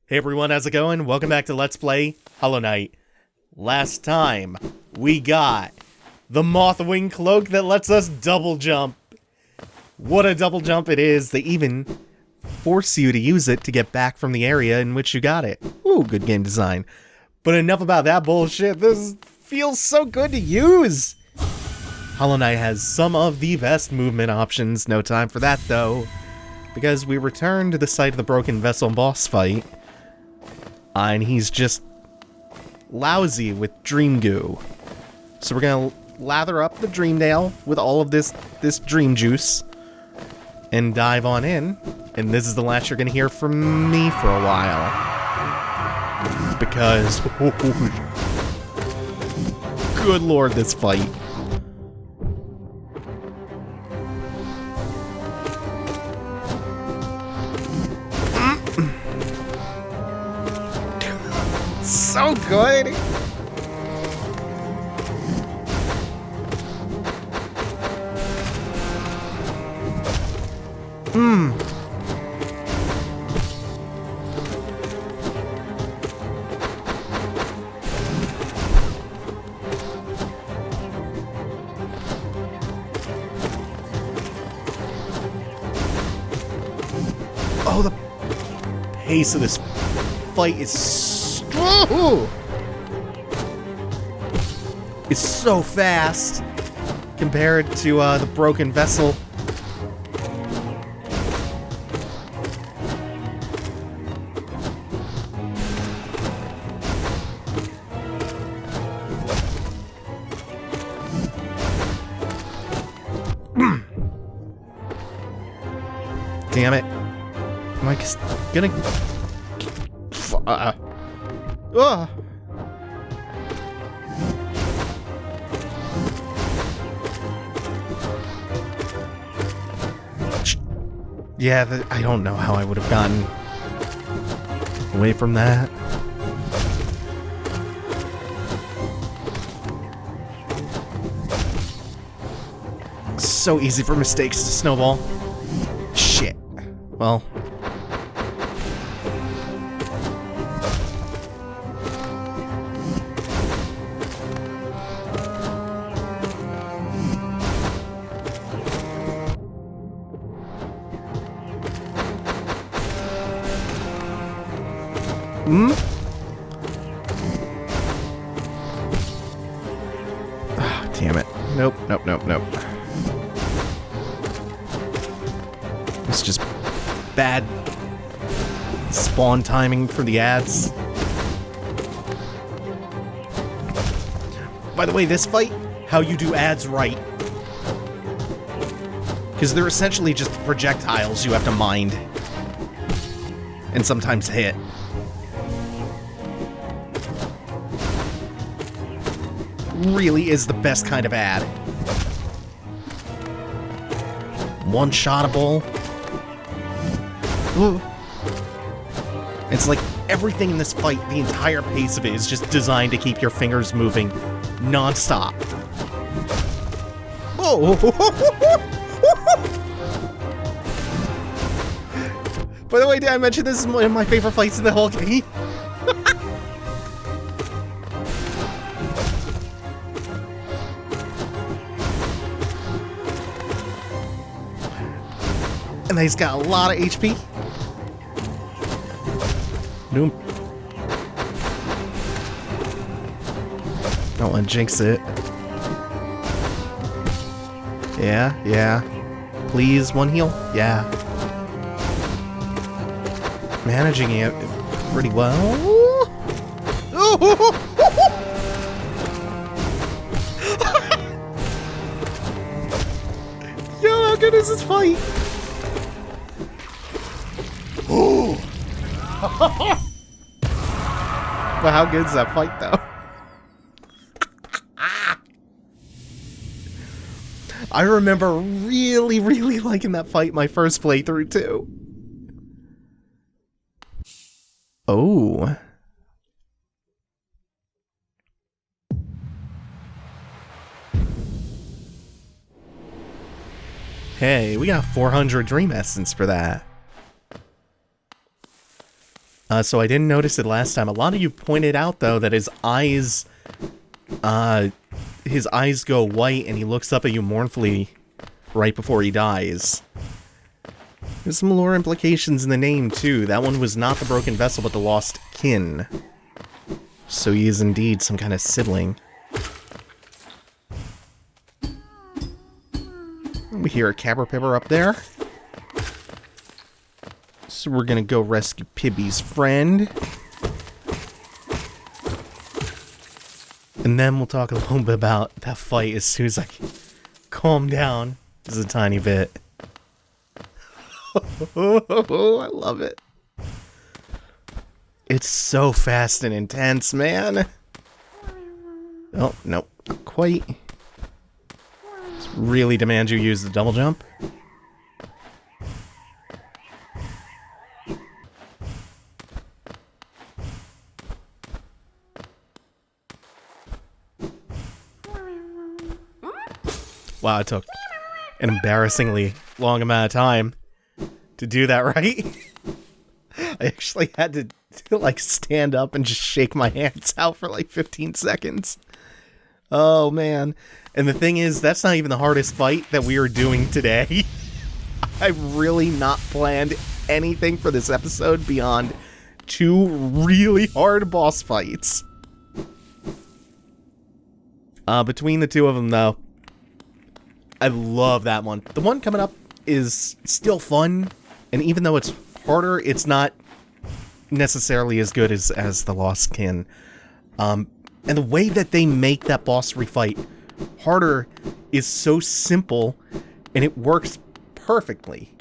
Hey everyone, how's it going? Welcome back to Let's Play Hollow Knight. Last time, we got the Mothwing Cloak that lets us double jump. What a double jump it is. They even force you to use it to get back from the area in which you got it. Ooh, good game design. But enough about that bullshit. This feels so good to use. Hollow Knight has some of the best movement options. No time for that though, because we return to the site of the Broken Vessel boss fight. And he's just lousy with dream goo. So we're gonna lather up the Dreamdale with all of this dream juice and dive on in. And this is the last you're gonna hear from me for a while. Because, good lord, this fight. So good! Oh, the pace of this fight is it's so fast compared to the Broken Vessel. Damn it. Am I just gonna... Ugh. Yeah, I don't know how I would have gotten away from that. So easy for mistakes to snowball. Shit. Well... Oh, damn it. Nope. It's just bad spawn timing for the ads. By the way, this fight, how you do ads right. Because they're essentially just projectiles you have to mind. And sometimes hit. Really is the best kind of ad. One-shottable. Ooh. It's like everything in this fight, the entire pace of it is just designed to keep your fingers moving non-stop. Oh! By the way, did I mention this is one of my favorite fights in the whole game? And he's got a lot of HP. Nope. Don't want to jinx it. Yeah. Please, one heal? Yeah. Managing it pretty well. Yo, how good is this fight? But how good is that fight, though? I remember really liking that fight my first playthrough, too. Oh. Hey, we got 400 Dream Essence for that. So I didn't notice it last time. A lot of you pointed out, though, that his eyes go white and he looks up at you mournfully right before he dies. There's some lore implications in the name, too. That one was not the broken vessel, but the lost kin. So he is indeed some kind of sibling. We hear a caberpipper up there. So we're gonna go rescue Pibby's friend. And then we'll talk a little bit about that fight as soon as I can calm down just a tiny bit. I love it. It's so fast and intense, man. Oh, nope, not quite. This really demands you use the double jump. Wow, it took an embarrassingly long amount of time to do that right. I actually had to like stand up and just shake my hands out for like 15 seconds. Oh man. And the thing is, that's not even the hardest fight that we are doing today. I've really not planned anything for this episode beyond 2 really hard boss fights. Between the 2 of them though, I love that one. The one coming up is still fun, and even though it's harder, it's not necessarily as good as the Lost Kin. And the way that they make that boss refight harder is so simple, and it works perfectly.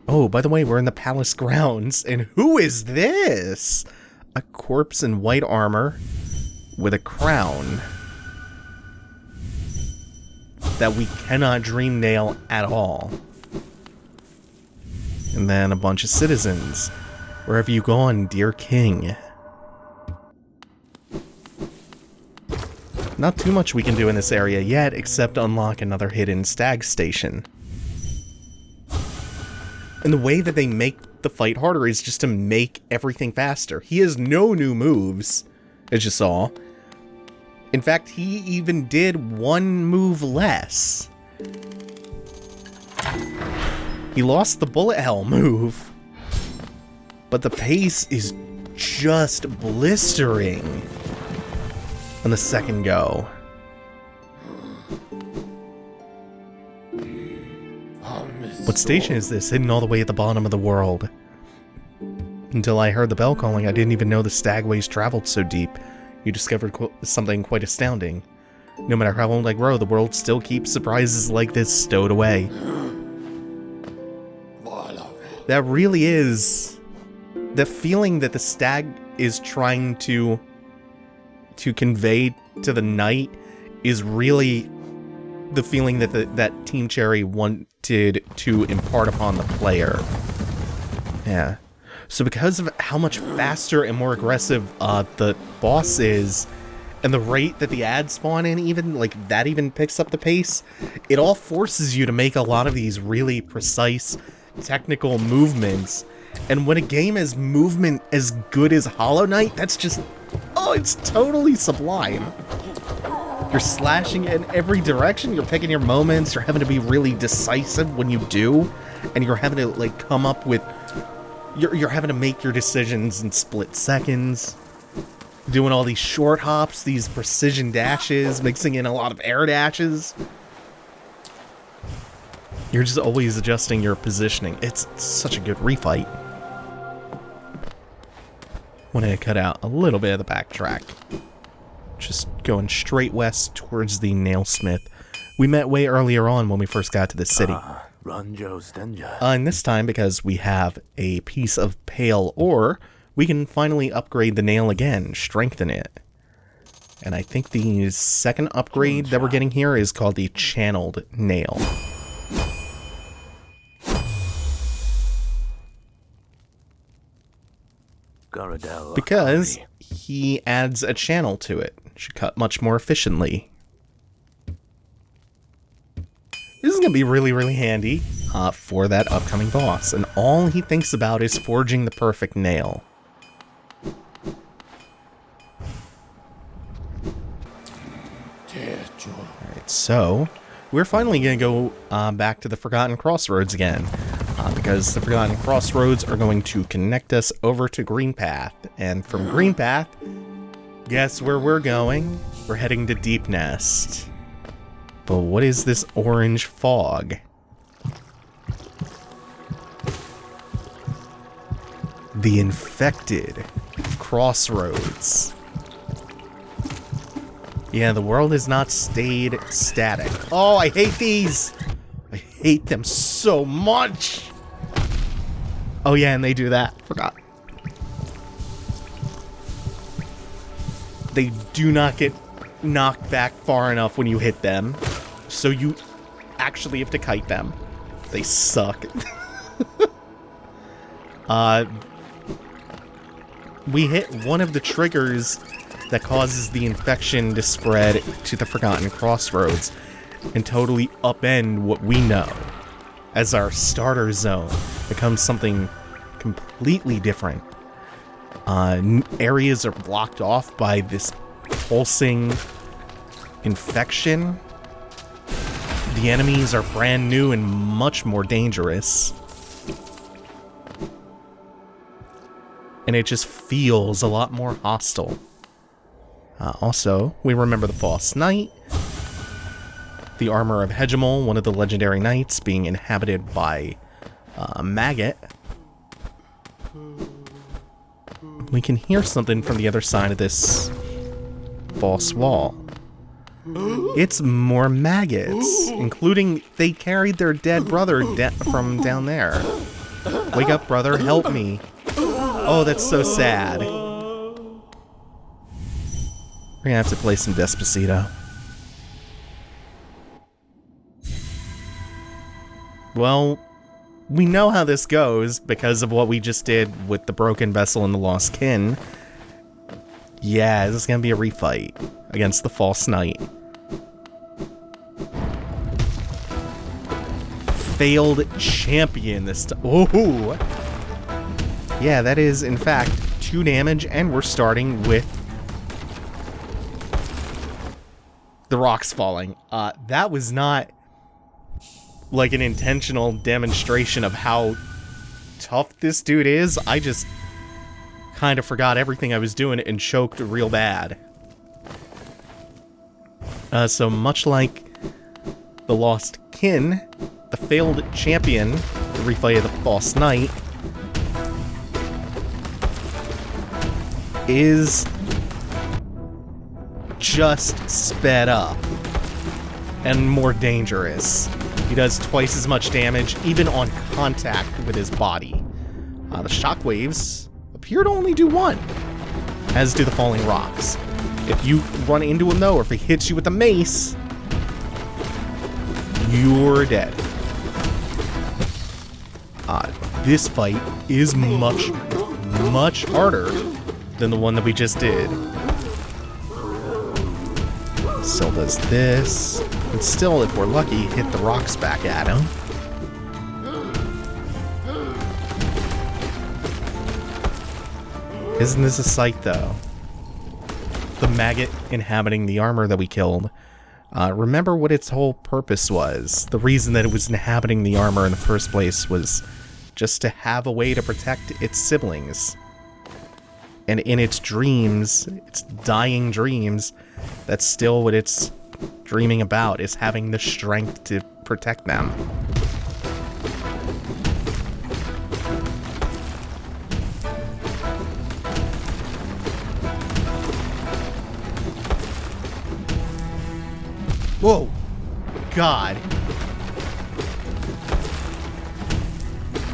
Oh, by the way, we're in the palace grounds, and who is this? A corpse in white armor with a crown that we cannot dream nail at all. And then a bunch of citizens. Where have you gone, dear king? Not too much we can do in this area yet, except unlock another hidden stag station. And the way that they make the fight harder is just to make everything faster. He has no new moves, as you saw. In fact, he even did 1 move less. He lost the bullet hell move, but the pace is just blistering on the second go. What station is this, hidden all the way at the bottom of the world? Until I heard the bell calling, I didn't even know the stagways traveled so deep. You discovered something quite astounding. No matter how old I grow, the world still keeps surprises like this stowed away. That really is the feeling that the stag is trying to convey to the knight is really the feeling that that Team Cherry wanted to impart upon the player. Yeah. So because of how much faster and more aggressive the boss is, and the rate that the ads spawn in, even like that even picks up the pace, it all forces you to make a lot of these really precise technical movements. And when a game has movement as good as Hollow Knight, that's just, oh, it's totally sublime. You're slashing in every direction, you're picking your moments, you're having to be really decisive when you do, and you're having to like come up with, you're having to make your decisions in split seconds, doing all these short hops, these precision dashes, mixing in a lot of air dashes. You're just always adjusting your positioning. It's such a good refight. Want to cut out a little bit of the backtrack. Just going straight west towards the nailsmith we met way earlier on when we first got to the city. And this time, because we have a piece of pale ore, we can finally upgrade the nail again, strengthen it. And I think the second upgrade that we're getting here is called the channeled nail. Because he adds a channel to it. Should cut much more efficiently. This is going to be really, really handy for that upcoming boss. And all he thinks about is forging the perfect nail. So, we're finally going to go back to the Forgotten Crossroads again. Because the Forgotten Crossroads are going to connect us over to Green Path. And from Green Path, guess where we're going? We're heading to Deepnest. But what is this orange fog? The infected crossroads. Yeah, the world has not stayed static. Oh, I hate these! I hate them so much! Oh yeah, and they do that. Forgot. They do not get knocked back far enough when you hit them, so you actually have to kite them. They suck. We hit one of the triggers that causes the infection to spread to the Forgotten Crossroads and totally upend what we know as our starter zone. Becomes something completely different. Areas are blocked off by this pulsing infection. The enemies are brand new and much more dangerous. And it just feels a lot more hostile. Also, we remember the False Knight, the armor of Hegemol, one of the legendary knights, being inhabited by Maggot. We can hear something from the other side of this false wall. It's more maggots, including they carried their dead brother from down there. Wake up, brother, help me. Oh, that's so sad. We're gonna have to play some Despacito. Well, we know how this goes because of what we just did with the Broken Vessel and the Lost Kin. Yeah, this is gonna be a refight against the False Knight. Failed champion this time. Oh! Yeah, that is, in fact, 2 damage, and we're starting with the rocks falling. That was not like an intentional demonstration of how tough this dude is. I just kind of forgot everything I was doing and choked real bad. So much like the Lost Kin, the failed champion, the refight of the False Knight, is just sped up and more dangerous. He does twice as much damage, even on contact with his body. The shockwaves appear to only do 1, as do the falling rocks. If you run into him, though, or if he hits you with a mace, you're dead. This fight is much, much harder than the one that we just did. Still does this. And still, if we're lucky, hit the rocks back at him. Isn't this a sight, though? The maggot inhabiting the armor that we killed. Remember what its whole purpose was. The reason that it was inhabiting the armor in the first place was just to have a way to protect its siblings. And in its dreams, its dying dreams, that's still what it's dreaming about, is having the strength to protect them. Whoa! God.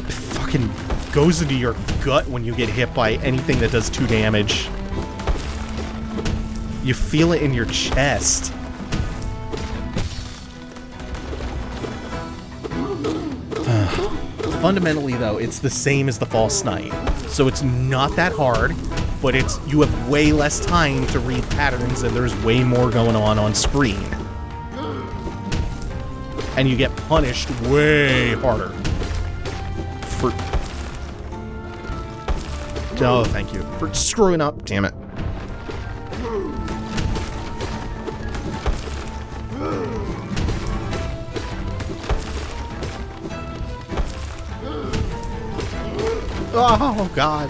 It fucking goes into your gut when you get hit by anything that does 2 damage. You feel it in your chest. Fundamentally, though, it's the same as the False Knight. So it's not that hard, but you have way less time to read patterns and there's way more going on screen. And you get punished way harder. Oh, thank you. For screwing up. Damn it. Oh, God.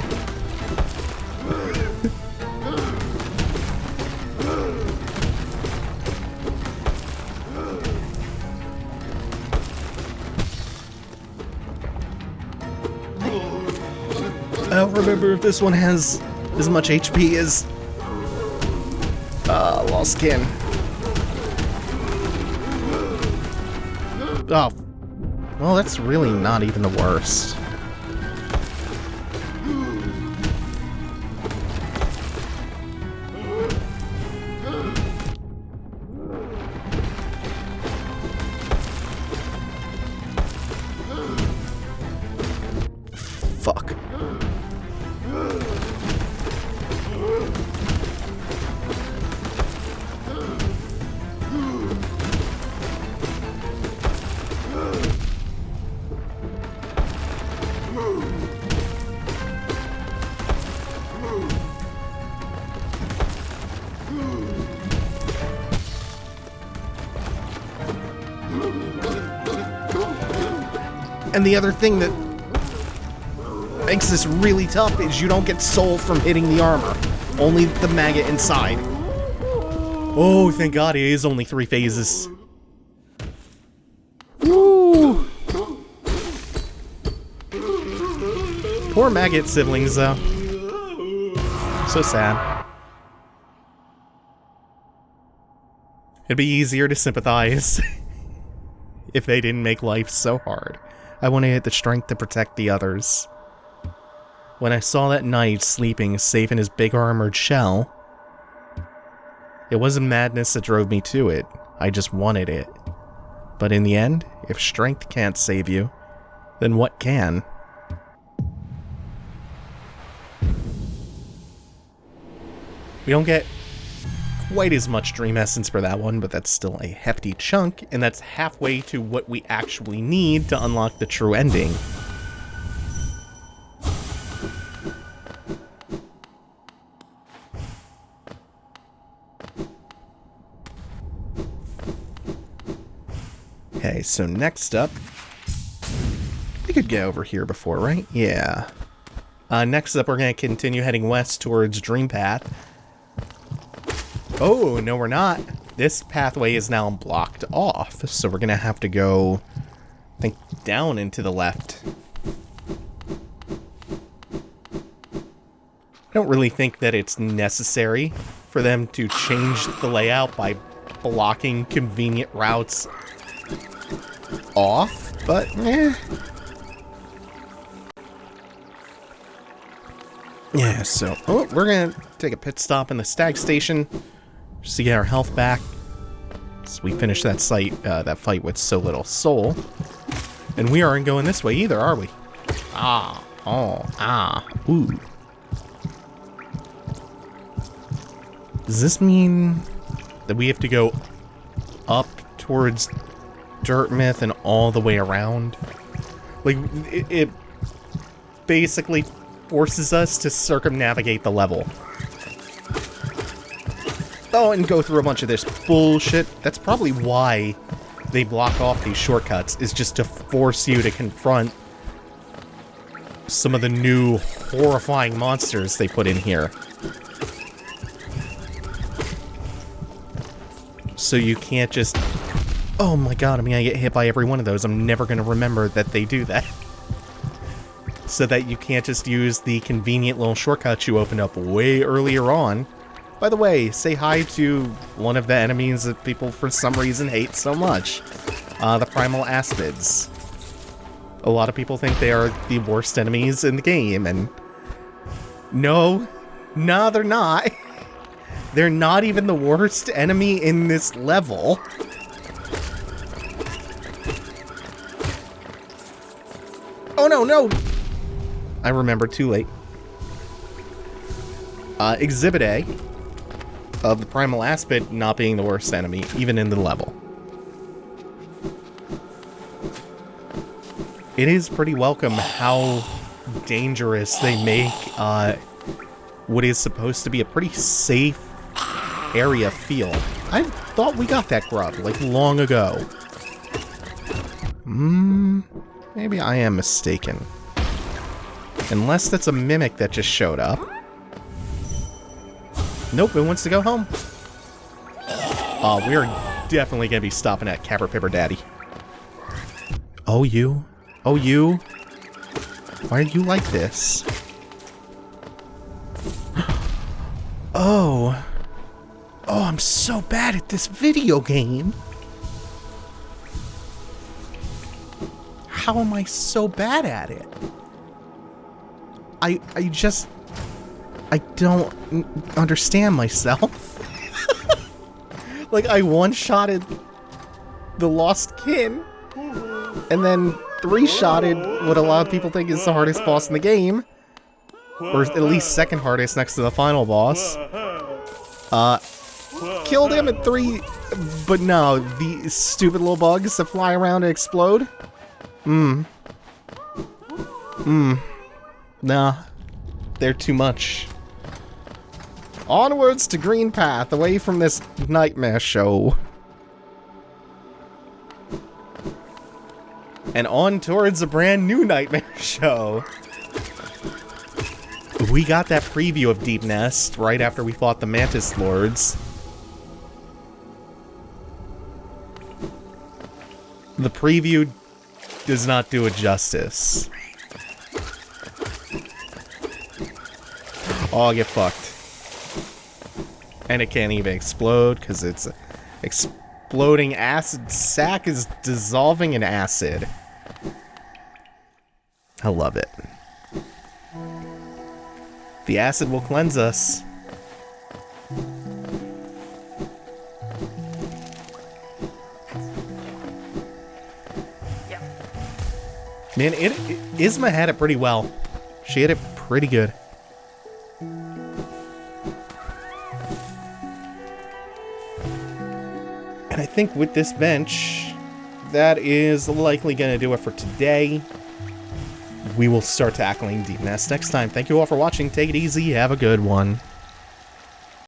I don't remember if this one has as much HP as Lost Kin. Oh, well, that's really not even the worst. Fuck. And the other thing that makes this really tough is you don't get soul from hitting the armor. Only the maggot inside. Oh, thank God it is only 3 phases. Woo! Poor maggot siblings, though. So sad. It'd be easier to sympathize if they didn't make life so hard. I wanted the strength to protect the others. When I saw that knight sleeping safe in his big armored shell, it wasn't madness that drove me to it. I just wanted it. But in the end, if strength can't save you, then what can? We don't get quite as much dream essence for that one, but that's still a hefty chunk, and that's halfway to what we actually need to unlock the true ending. Okay, so next up, we could get over here before, right? Yeah. Next up, we're going to continue heading west towards Dream Path. Oh, no we're not. This pathway is now blocked off, so we're going to have to go, I think, down and to the left. I don't really think that it's necessary for them to change the layout by blocking convenient routes off, but eh. Yeah, so we're gonna take a pit stop in the stag station just to get our health back. So we finish that fight with so little soul, and we aren't going this way either, are we? Ooh. Does this mean that we have to go up towards Dirtmouth and all the way around? Like, it basically forces us to circumnavigate the level. Oh, and go through a bunch of this bullshit. That's probably why they block off these shortcuts, is just to force you to confront some of the new horrifying monsters they put in here. So you can't just... Oh my god, I'm gonna get hit by every one of those. I'm never gonna remember that they do that. So that you can't just use the convenient little shortcuts you opened up way earlier on. By the way, say hi to one of the enemies that people for some reason hate so much. The Primal Aspids. A lot of people think they are the worst enemies in the game, and... No, they're not. They're not even the worst enemy in this level. Oh no! I remember too late. Exhibit A of the Primal Aspid not being the worst enemy, even in the level. It is pretty welcome how dangerous they make what is supposed to be a pretty safe area feel. I thought we got that grub, like, long ago. Maybe I am mistaken. Unless that's a mimic that just showed up. Nope, it wants to go home. Oh, we're definitely gonna be stopping at Capper Pipper Daddy. Oh, you? Oh, you? Why are you like this? Oh. Oh, I'm so bad at this video game. How am I so bad at it? I don't understand myself. Like, I one-shotted the Lost Kin, and then three-shotted what a lot of people think is the hardest boss in the game. Or at least second hardest next to the final boss. Killed him at 3, but no, the stupid little bugs that fly around and explode. Nah, they're too much. Onwards to Green Path, away from this nightmare show. And on towards a brand new nightmare show. We got that preview of Deepnest right after we fought the Mantis Lords. The preview does not do it justice. Oh, I'll get fucked. And it can't even explode because it's exploding acid sack is dissolving in acid. I love it. The acid will cleanse us. Man, Isma had it pretty well. She had it pretty good. And I think with this bench, that is likely going to do it for today. We will start tackling Deepnest next time. Thank you all for watching. Take it easy. Have a good one.